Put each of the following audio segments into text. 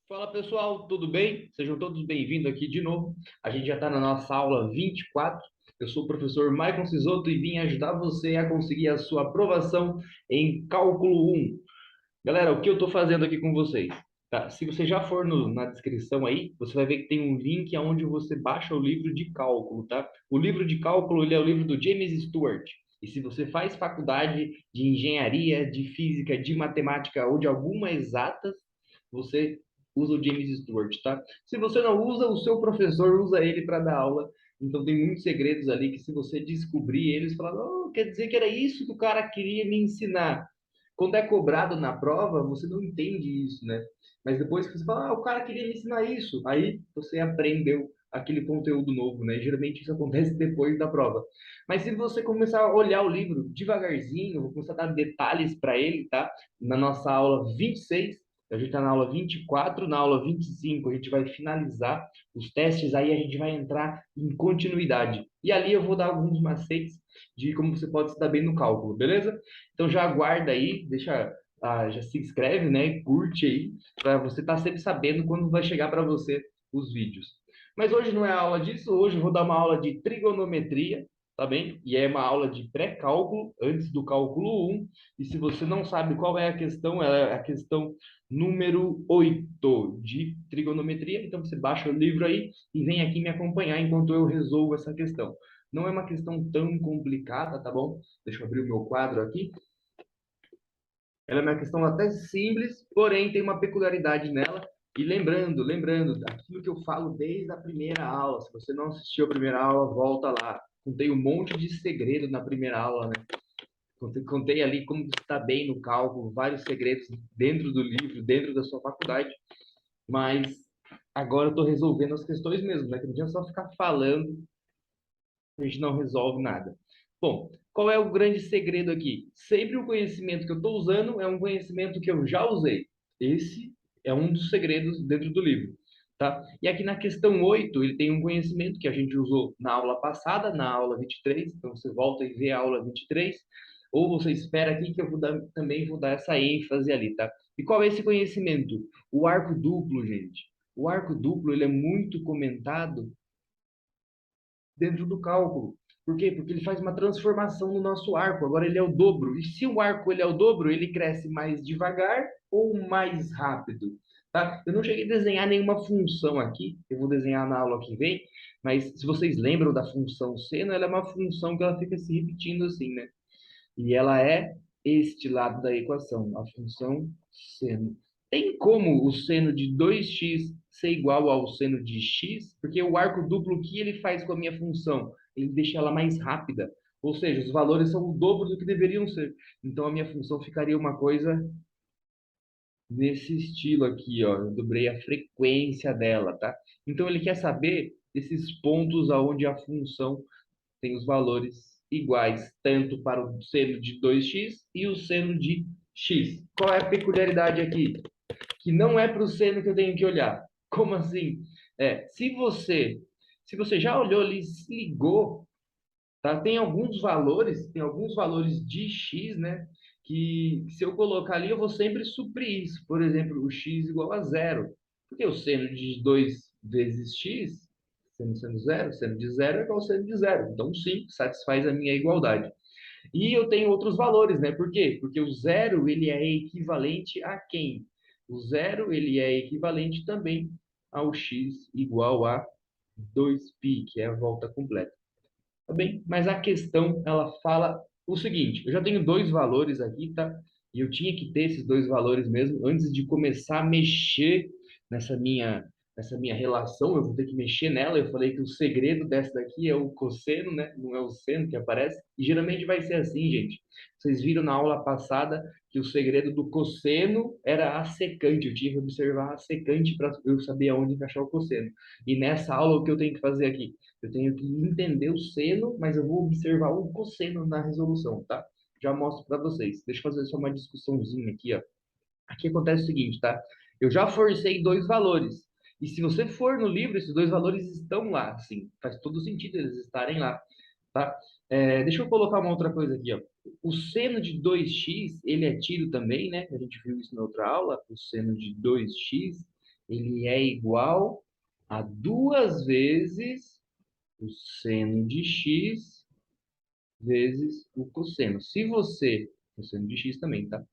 Fala pessoal, tudo bem? Sejam todos bem-vindos aqui de novo. A gente já está na nossa aula 24. Eu sou o professor Maicon Cisoto e vim ajudar você a conseguir a sua aprovação em Cálculo 1. Galera, o que eu estou fazendo aqui com vocês? Tá? Se você já for na descrição aí, você vai ver que tem um link onde você baixa o livro de cálculo, tá? O livro de cálculo, ele é o livro do James Stewart. E se você faz faculdade de engenharia, de física, de matemática ou de alguma exatas, você usa o James Stewart, tá? Se você não usa, o seu professor usa ele para dar aula. Então tem muitos segredos ali que se você descobrir eles, falar, oh, quer dizer que era isso que o cara queria me ensinar. Quando é cobrado na prova, você não entende isso, né? Mas depois que você fala, ah, o cara queria me ensinar isso, aí você aprendeu aquele conteúdo novo, né? Geralmente isso acontece depois da prova. Mas se você começar a olhar o livro devagarzinho, vou começar a dar detalhes para ele, tá? Na nossa aula 26, a gente está na aula 24, na aula 25 a gente vai finalizar os testes, aí a gente vai entrar em continuidade. E ali eu vou dar alguns macetes de como você pode se dar bem no cálculo, beleza? Então já aguarda aí, deixa, já se inscreve, né? Curte aí, para você estar sempre sabendo quando vai chegar para você os vídeos. Mas hoje não é aula disso, hoje eu vou dar uma aula de trigonometria, tá bem? E é uma aula de pré-cálculo, antes do cálculo 1. E se você não sabe qual é a questão, é a questão número 8 de trigonometria. Então você baixa o livro aí e vem aqui me acompanhar enquanto eu resolvo essa questão. Não é uma questão tão complicada, tá bom? Deixa eu abrir o meu quadro aqui. Ela é uma questão até simples, porém tem uma peculiaridade nela. E lembrando, aquilo que eu falo desde a primeira aula. Se você não assistiu a primeira aula, volta lá. Contei um monte de segredo na primeira aula, né? Contei ali como você está bem no cálculo, vários segredos dentro do livro, dentro da sua faculdade. Mas agora eu estou resolvendo as questões mesmo, né? Que não adianta só ficar falando, a gente não resolve nada. Bom, qual é o grande segredo aqui? Sempre o conhecimento que eu estou usando é um conhecimento que eu já usei. Esse é um dos segredos dentro do livro, tá? E aqui na questão 8 ele tem um conhecimento que a gente usou na aula passada, na aula 23. Então você volta e vê a aula 23, ou você espera aqui que eu também vou dar essa ênfase ali, tá? E qual é esse conhecimento? O arco duplo, gente. O arco duplo, ele é muito comentado dentro do cálculo. Por quê? Porque ele faz uma transformação no nosso arco. Agora ele é o dobro. E se o arco ele é o dobro, ele cresce mais devagar ou mais rápido? Tá? Eu não cheguei a desenhar nenhuma função aqui. Eu vou desenhar na aula que vem. Mas se vocês lembram da função seno, ela é uma função que ela fica se repetindo assim, né? E ela é este lado da equação, a função seno. Tem como o seno de 2x ser igual ao seno de x? Porque o arco duplo, o que ele faz com a minha função? Ele deixa ela mais rápida. Ou seja, os valores são o dobro do que deveriam ser. Então a minha função ficaria uma coisa nesse estilo aqui, ó. Eu dobrei a frequência dela, tá? Então ele quer saber esses pontos aonde a função tem os valores iguais, tanto para o seno de 2x e o seno de x. Qual é a peculiaridade aqui? Que não é para o seno que eu tenho que olhar. Como assim? Se você já olhou ali, se ligou, tá? Tem alguns valores de x, né? Que se eu colocar ali, eu vou sempre suprir isso. Por exemplo, o x igual a zero. Porque o seno de 2 vezes x, seno zero, seno de zero é igual ao seno de zero. Então, sim, satisfaz a minha igualdade. E eu tenho outros valores, né? Por quê? Porque o zero, ele é equivalente a quem? O zero, ele é equivalente também ao x igual a 2π, que é a volta completa. Tá bem? Mas a questão, ela fala o seguinte: eu já tenho dois valores aqui, tá? E eu tinha que ter esses dois valores mesmo antes de começar a mexer nessa minha, nessa minha relação. Eu vou ter que mexer nela. Eu falei que o segredo dessa daqui é o cosseno, né? Não é o seno que aparece. E geralmente vai ser assim, gente. Vocês viram na aula passada que o segredo do cosseno era a secante. Eu tinha que observar a secante para eu saber aonde encaixar o cosseno. E nessa aula, o que eu tenho que fazer aqui? Eu tenho que entender o seno, mas eu vou observar o cosseno na resolução, tá? Já mostro para vocês. Deixa eu fazer só uma discussãozinha aqui, ó. Aqui acontece o seguinte, tá? Eu já forcei dois valores. E se você for no livro, esses dois valores estão lá, assim. Faz todo sentido eles estarem lá, tá? Deixa eu colocar uma outra coisa aqui, ó. O seno de 2x, ele é tido também, né? A gente viu isso na outra aula. O seno de 2x, ele é igual a 2 vezes o seno de x vezes o cosseno. Se você... Cosseno de x também, tá?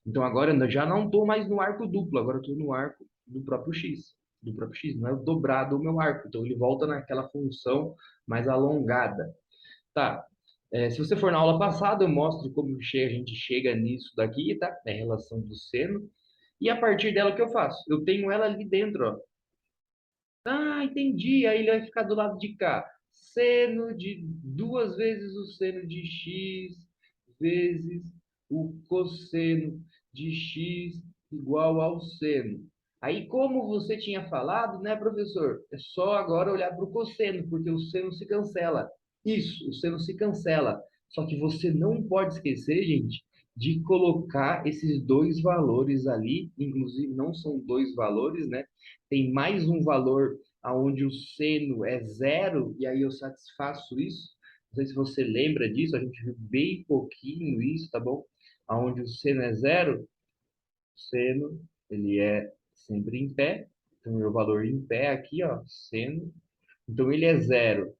Então agora eu já não estou mais no arco duplo, agora eu estou no arco do próprio x. Do próprio x, não é o dobrado o meu arco. Então ele volta naquela função mais alongada. Tá. Se você for na aula passada, eu mostro como a gente chega nisso daqui, tá? É a relação do seno. E a partir dela, o que eu faço? Eu tenho ela ali dentro, ó. Ah, entendi. Aí ele vai ficar do lado de cá. Seno de 2 vezes o seno de x vezes o cosseno de x igual ao seno. Aí, como você tinha falado, né, professor? É só agora olhar para o cosseno, porque o seno se cancela. Isso, o seno se cancela. Só que você não pode esquecer, gente, de colocar esses dois valores ali. Inclusive, não são dois valores, né? Tem mais um valor aonde o seno é zero, e aí eu satisfaço isso. Não sei se você lembra disso, a gente viu bem pouquinho isso, tá bom? Aonde o seno é zero, o seno, ele é sempre em pé. Então, o meu valor em pé aqui, ó, seno. Então, ele é zero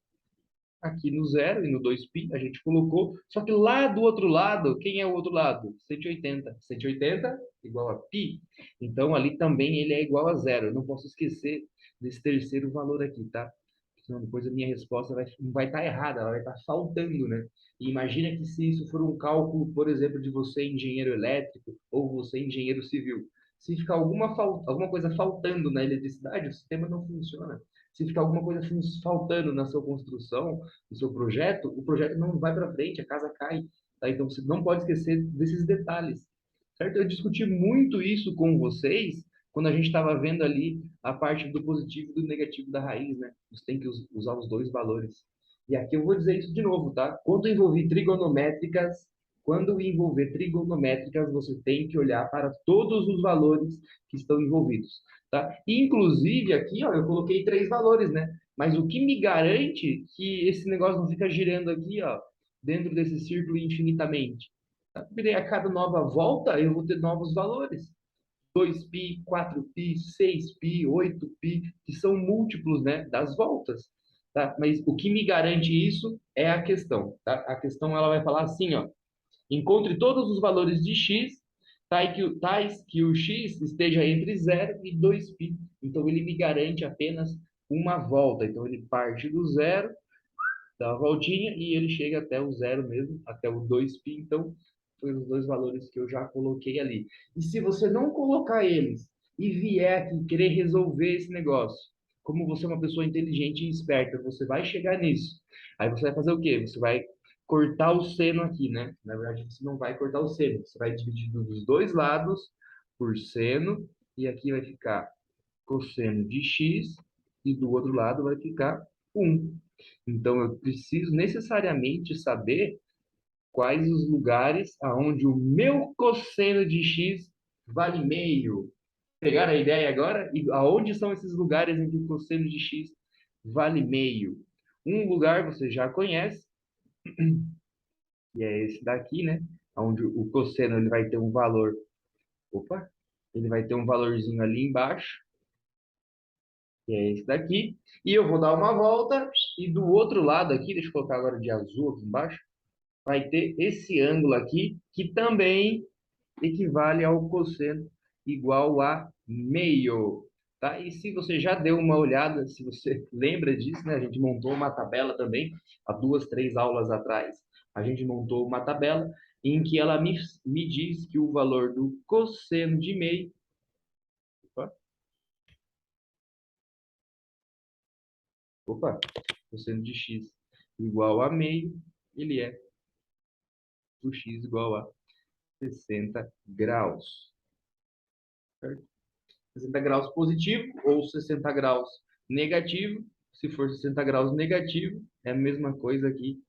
aqui no zero e no 2π a gente colocou. Só que lá do outro lado, quem é o outro lado? 180. 180 igual a π. Então, ali também ele é igual a zero. Eu não posso esquecer desse terceiro valor aqui, tá? Senão depois a minha resposta não vai estar errada, ela vai estar faltando, né? E imagina que se isso for um cálculo, por exemplo, de você engenheiro elétrico ou você engenheiro civil. Se ficar alguma coisa faltando na eletricidade, o sistema não funciona. Se ficar alguma coisa faltando na sua construção, no seu projeto, o projeto não vai para frente, a casa cai. Tá? Então você não pode esquecer desses detalhes. Certo? Eu discuti muito isso com vocês quando a gente estava vendo ali a parte do positivo e do negativo da raiz, né? Você tem que usar os dois valores. E aqui eu vou dizer isso de novo, tá? Quando envolver trigonométricas, você tem que olhar para todos os valores que estão envolvidos, tá? Inclusive aqui, ó, eu coloquei 3 valores, né? Mas o que me garante que esse negócio não fica girando aqui, ó, dentro desse círculo infinitamente? Tá? Porque daí a cada nova volta eu vou ter novos valores. 2π, 4π, 6π, 8π, que são múltiplos, né, das voltas. Tá? Mas o que me garante isso é a questão. Tá? A questão ela vai falar assim, ó, encontre todos os valores de x tais que o x esteja entre 0 e 2π. Então ele me garante apenas uma volta. Então ele parte do zero, dá uma voltinha e ele chega até o zero mesmo, até o 2π. Então, foi os dois valores que eu já coloquei ali. E se você não colocar eles e vier aqui querer resolver esse negócio, como você é uma pessoa inteligente e esperta, você vai chegar nisso. Aí você vai fazer o quê? Você vai cortar o seno aqui, né? Na verdade, você não vai cortar o seno. Você vai dividir dos dois lados por seno e aqui vai ficar cosseno de x e do outro lado vai ficar 1. Então, eu preciso necessariamente saber quais os lugares aonde o meu cosseno de x vale meio. Pegaram a ideia agora? E aonde são esses lugares em que o cosseno de x vale meio? Um lugar você já conhece, e é esse daqui, né? Onde o cosseno ele vai ter um valor. Opa! Ele vai ter um valorzinho ali embaixo, que é esse daqui. E eu vou dar uma volta, e do outro lado aqui, deixa eu colocar agora de azul aqui embaixo, vai ter esse ângulo aqui, que também equivale ao cosseno igual a meio. Tá? E se você já deu uma olhada, se você lembra disso, né? A gente montou uma tabela também, há 2, 3 aulas atrás, a gente montou uma tabela em que ela me diz que o valor do cosseno de meio, opa, opa, cosseno de x igual a meio, ele é o x igual a 60 graus. Certo? 60 graus positivo ou 60 graus negativo. Se for 60 graus negativo, é a mesma coisa que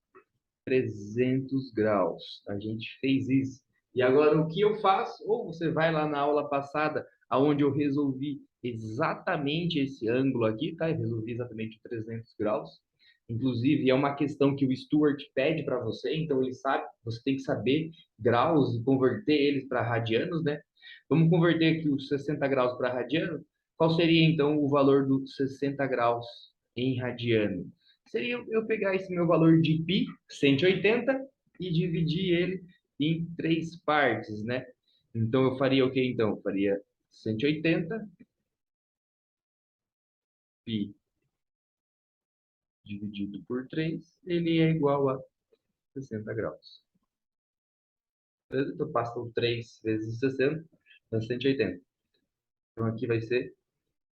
300 graus. A gente fez isso. E agora o que eu faço? Ou você vai lá na aula passada, aonde eu resolvi exatamente esse ângulo aqui, tá? Eu resolvi exatamente 300 graus. Inclusive, é uma questão que o Stuart pede para você, então ele sabe, você tem que saber graus e converter eles para radianos, né? Vamos converter aqui os 60 graus para radiano. Qual seria, então, o valor dos 60 graus em radiano? Seria eu pegar esse meu valor de π, 180, e dividir ele em três partes, né? Então, eu faria o quê, então? Eu faria 180 π dividido por 3, ele é igual a 60 graus. Beleza? Então, passo 3 vezes 60, dá 180. Então, aqui vai ser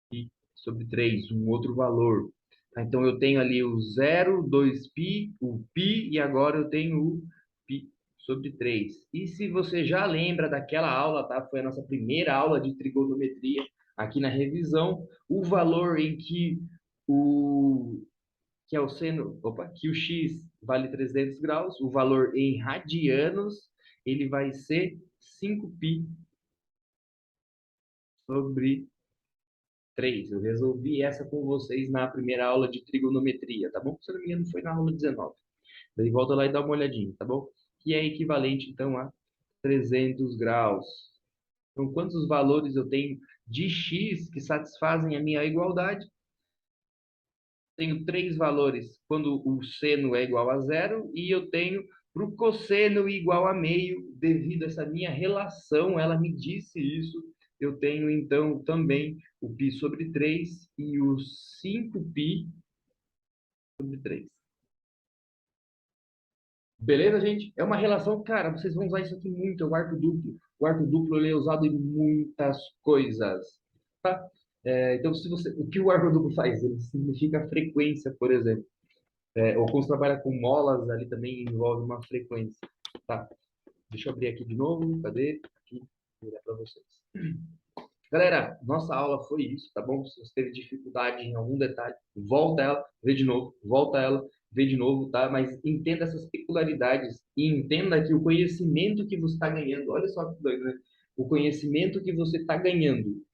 π sobre 3, um outro valor. Tá? Então, eu tenho ali o 0, 2π, o π, e agora eu tenho o π sobre 3. E se você já lembra daquela aula, tá? Foi a nossa primeira aula de trigonometria aqui na revisão, o valor em que é o seno, opa, que o x vale 300 graus, o valor em radianos, ele vai ser 5π sobre 3. Eu resolvi essa com vocês na primeira aula de trigonometria, tá bom? Se eu não me engano, foi na aula 19. Daí volta lá e dá uma olhadinha, tá bom? Que é equivalente, então, a 300 graus. Então, quantos valores eu tenho de x que satisfazem a minha igualdade? Tenho três valores quando o seno é igual a zero, e eu tenho para o cosseno igual a meio, devido a essa minha relação, ela me disse isso. Eu tenho então também o π sobre 3 e o 5π sobre 3. Beleza, gente? É uma relação, cara, vocês vão usar isso aqui muito, é o arco duplo. O arco duplo ele é usado em muitas coisas, tá? Então, se você, o que o arco duplo faz? Ele significa frequência, por exemplo. Ou quando você trabalha com molas, ali também envolve uma frequência. Tá, deixa eu abrir aqui de novo. Cadê? Aqui, vou virar para vocês. Galera, nossa aula foi isso, tá bom? Se você teve dificuldade em algum detalhe, volta ela, vê de novo, volta ela, vê de novo, tá? Mas entenda essas peculiaridades e entenda que o conhecimento que você está ganhando, olha só que doido, né? O conhecimento que você está ganhando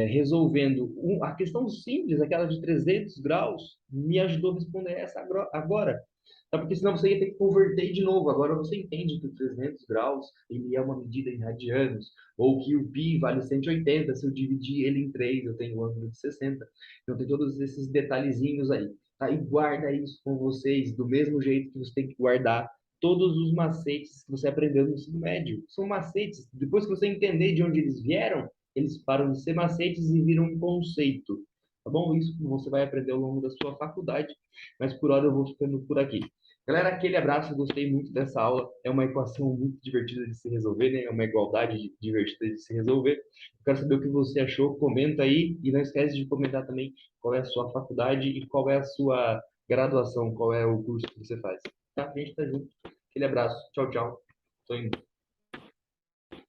resolvendo a questão simples, aquela de 300 graus, me ajudou a responder essa agora. Tá? Porque senão você ia ter que converter de novo. Agora você entende que o 300 graus ele é uma medida em radianos, ou que o π vale 180, se eu dividir ele em 3, eu tenho um ângulo de 60. Então tem todos esses detalhezinhos aí. Tá? E guarda isso com vocês, do mesmo jeito que você tem que guardar todos os macetes que você aprendeu no ensino médio. São macetes. Depois que você entender de onde eles vieram, eles param de ser macetes e viram um conceito. Tá bom? Isso você vai aprender ao longo da sua faculdade, mas por hora eu vou ficando por aqui. Galera, aquele abraço, gostei muito dessa aula. É uma equação muito divertida de se resolver, né? É uma igualdade divertida de se resolver. Eu quero saber o que você achou, comenta aí e não esquece de comentar também qual é a sua faculdade e qual é a sua graduação, qual é o curso que você faz. Tá? A gente tá junto. Aquele abraço. Tchau, tchau. Tô indo.